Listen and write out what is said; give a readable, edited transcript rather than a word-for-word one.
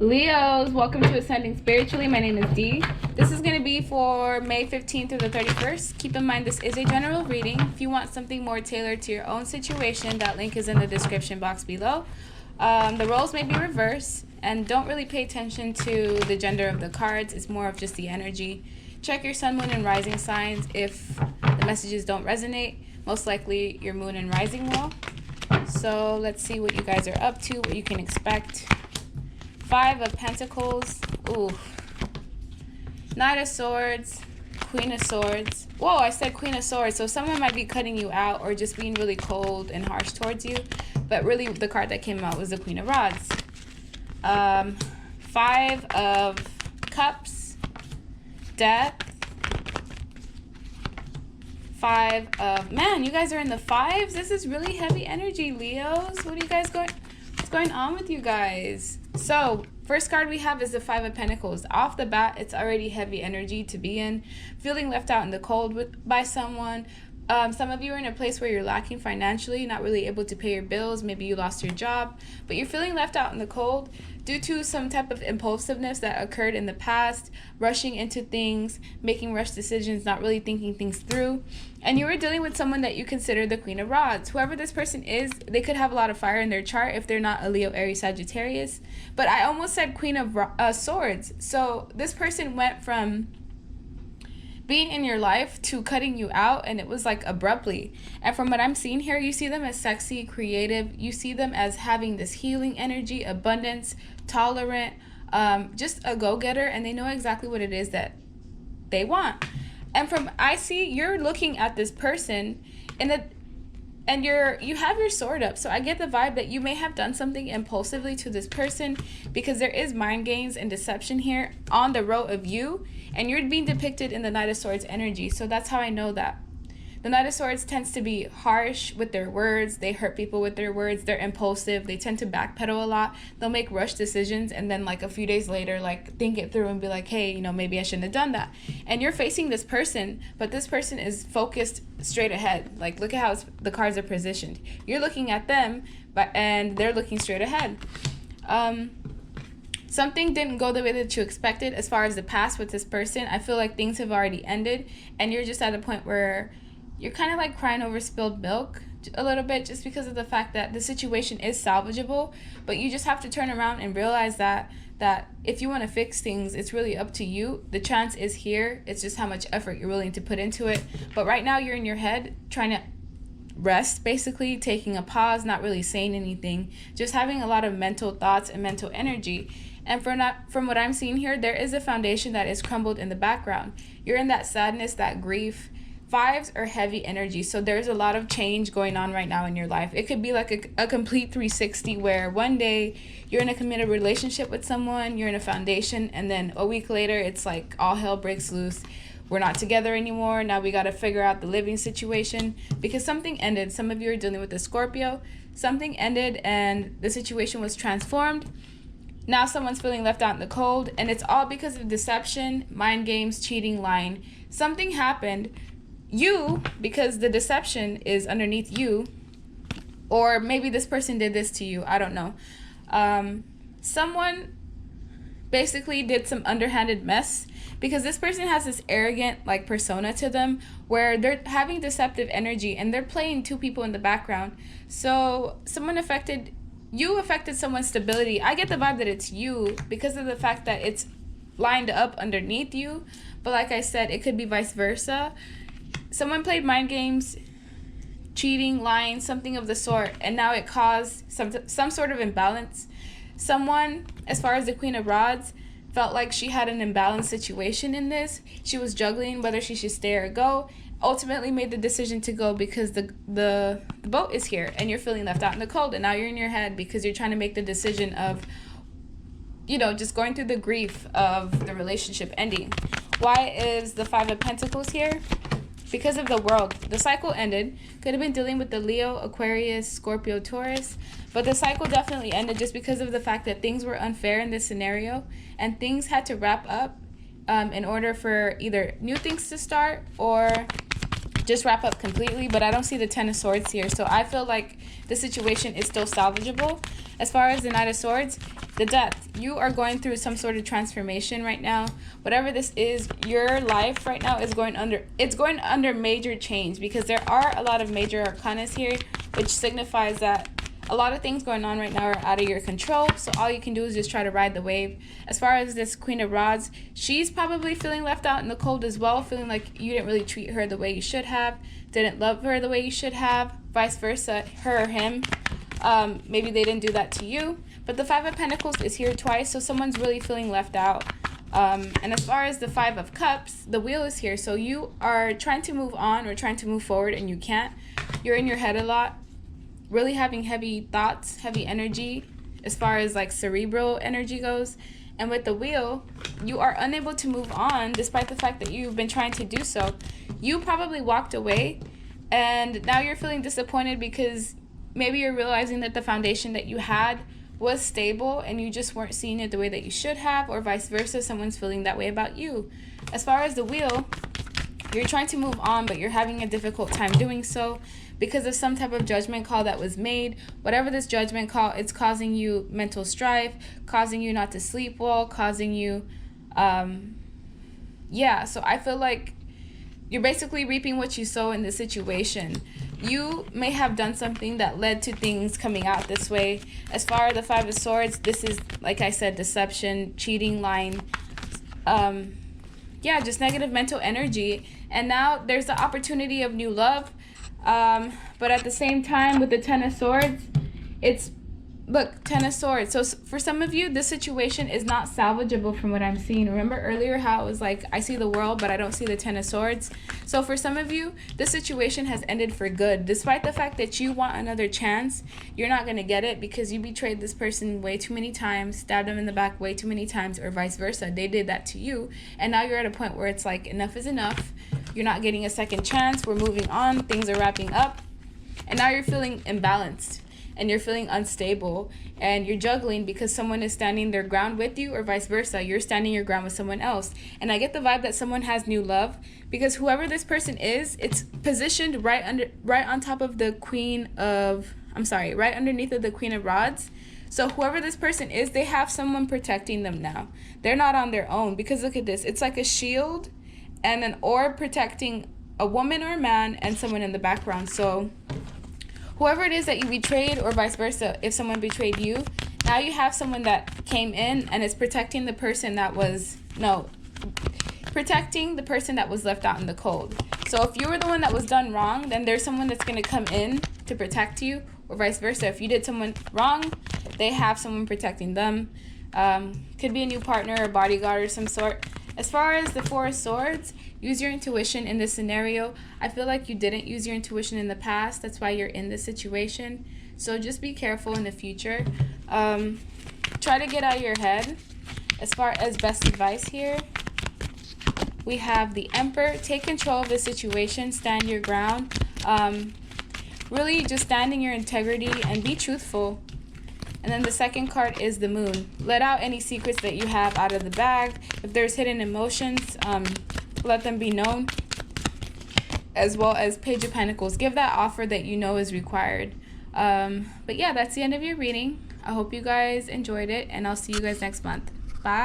Leos, welcome to Ascending Spiritually. My name is Dee. This is going to be for May 15th through the 31st. Keep in mind this is a general reading. If you want something more tailored to your own situation, that link is in the description box below. The roles may be reversed, and don't really pay attention to the gender of the cards. It's more of just the energy. Check your sun, moon, and rising signs. If the messages don't resonate, most likely your moon and rising will. So let's see what you guys are up to, what you can expect. 5 of Pentacles. Ooh. Knight of Swords. Queen of Swords. Whoa, I said Queen of Swords. So someone might be cutting you out or just being really cold and harsh towards you. But really, the card that came out was the Queen of Rods. 5 of Cups. Death. 5 of... Man, you guys are in the 5s? This is really heavy energy, Leos. What are you guys going... What's going on with you guys? So, first card we have is the 5 of Pentacles. Off the bat, it's already heavy energy to be in. Feeling left out in the cold by someone. Some of you are in a place where you're lacking financially, not really able to pay your bills. Maybe you lost your job, but you're feeling left out in the cold due to some type of impulsiveness that occurred in the past, rushing into things, making rush decisions, not really thinking things through. And you were dealing with someone that you consider the Queen of Rods. Whoever this person is, they could have a lot of fire in their chart if they're not a Leo, Aries, Sagittarius. But I almost said Queen of Swords. So this person went from being in your life to cutting you out, and it was like abruptly. And from what I'm seeing here, you see them as sexy, creative. You see them as having this healing energy, abundance, tolerant, just a go-getter, and they know exactly what it is that they want. And from I see, you're looking at this person and you have your sword up. So I get the vibe that you may have done something impulsively to this person, because there is mind games and deception here on the row of you, and you're being depicted in the Knight of Swords energy. So that's how I know that. The Knight of Swords tends to be harsh with their words. They hurt people with their words. They're impulsive. They tend to backpedal a lot. They'll make rush decisions, and then like a few days later, like think it through and be like, hey, maybe I shouldn't have done that. And you're facing this person, but this person is focused straight ahead. Like, look at how the cards are positioned. You're looking at them, and they're looking straight ahead. Something didn't go the way that you expected as far as the past with this person. I feel like things have already ended, and you're just at a point where you're kind of like crying over spilled milk a little bit, just because of the fact that the situation is salvageable, but you just have to turn around and realize that if you want to fix things, it's really up to you. The chance is here. It's just how much effort you're willing to put into it. But right now you're in your head trying to rest, basically taking a pause, not really saying anything, just having a lot of mental thoughts and mental energy. And from what I'm seeing here, there is a foundation that is crumbled in the background. You're in that sadness, that grief. 5s are heavy energy, so there's a lot of change going on right now in your life. It could be like a complete 360, where one day you're in a committed relationship with someone, you're in a foundation, and then a week later it's like all hell breaks loose. We're not together anymore. Now we got to figure out the living situation, because something ended. Some of you are dealing with a Scorpio. Something ended and the situation was transformed. Now someone's feeling left out in the cold, and it's all because of deception, mind games, cheating, lying. Something happened. Because the deception is underneath you, or maybe this person did this to you, I don't know. Someone basically did some underhanded mess, because this person has this arrogant like persona to them, where they're having deceptive energy and they're playing 2 people in the background. So someone affected someone's stability. I get the vibe that it's you, because of the fact that it's lined up underneath you, but like I said, it could be vice versa. Someone played mind games, cheating, lying, something of the sort, and now it caused some sort of imbalance. Someone, as far as the Queen of Rods, felt like she had an imbalanced situation in this. She was juggling whether she should stay or go. Ultimately made the decision to go, because the boat is here and you're feeling left out in the cold, and now you're in your head because you're trying to make the decision of, just going through the grief of the relationship ending. Why is the 5 of Pentacles here? Because of the world. The cycle ended. Could have been dealing with the Leo, Aquarius, Scorpio, Taurus. But the cycle definitely ended just because of the fact that things were unfair in this scenario. And things had to wrap up in order for either new things to start, or just wrap up completely, but I don't see the Ten of Swords here. So I feel like the situation is still salvageable. As far as the Knight of Swords, the Death, you are going through some sort of transformation right now. Whatever this is, your life right now is going under major change, because there are a lot of major arcanas here, which signifies that a lot of things going on right now are out of your control. So all you can do is just try to ride the wave. As far as this Queen of Rods, she's probably feeling left out in the cold as well, feeling like you didn't really treat her the way you should have, didn't love her the way you should have, vice versa, her or him. Maybe they didn't do that to you. But the Five of Pentacles is here twice, so someone's really feeling left out. And as far as the Five of Cups, the Wheel is here. So you are trying to move on or trying to move forward and you can't. You're in your head a lot, really having heavy thoughts, heavy energy as far as like cerebral energy goes. And with the Wheel, you are unable to move on despite the fact that you've been trying to do so. You probably walked away and now you're feeling disappointed because maybe you're realizing that the foundation that you had was stable and you just weren't seeing it the way that you should have, or vice versa, someone's feeling that way about you. As far as the Wheel, you're trying to move on, but you're having a difficult time doing so because of some type of judgment call that was made. Whatever this judgment call, it's causing you mental strife, causing you not to sleep well, causing you, yeah, so I feel like you're basically reaping what you sow in this situation. You may have done something that led to things coming out this way. As far as the Five of Swords, this is, like I said, deception, cheating, lying, yeah, just negative mental energy. And now there's the opportunity of new love. But at the same time, with the Ten of Swords, it's, look, Ten of Swords. So for some of you, this situation is not salvageable from what I'm seeing. Remember earlier how it was like, I see the world, but I don't see the Ten of Swords? So for some of you, this situation has ended for good. Despite the fact that you want another chance, you're not going to get it because you betrayed this person way too many times, stabbed them in the back way too many times, or vice versa. They did that to you. And now you're at a point where it's like, enough is enough. You're not getting a second chance. We're moving on. Things are wrapping up. And now you're feeling imbalanced. And you're feeling unstable and you're juggling because someone is standing their ground with you, or vice versa, you're standing your ground with someone else. And I get the vibe that someone has new love because whoever this person is, it's positioned right on top of the Queen of, right underneath of the Queen of Rods. So whoever this person is, they have someone protecting them now. They're not on their own, because look at this, it's like a shield and an orb protecting a woman or a man and someone in the background. So whoever it is that you betrayed, or vice versa, if someone betrayed you, now you have someone that came in and is protecting the person that was, protecting the person that was left out in the cold. So if you were the one that was done wrong, then there's someone that's going to come in to protect you, or vice versa. If you did someone wrong, they have someone protecting them. Could be a new partner or bodyguard or some sort. As far as the Four of Swords, use your intuition in this scenario. I feel like you didn't use your intuition in the past. That's why you're in this situation. So just be careful in the future. Try to get out of your head. As far as best advice here, we have the Emperor. Take control of the situation. Stand your ground. Really just stand in your integrity and be truthful. And then the second card is the Moon. Let out any secrets that you have out of the bag. If there's hidden emotions, let them be known. As well as Page of Pentacles. Give that offer that you know is required. But yeah, that's the end of your reading. I hope you guys enjoyed it, and I'll see you guys next month.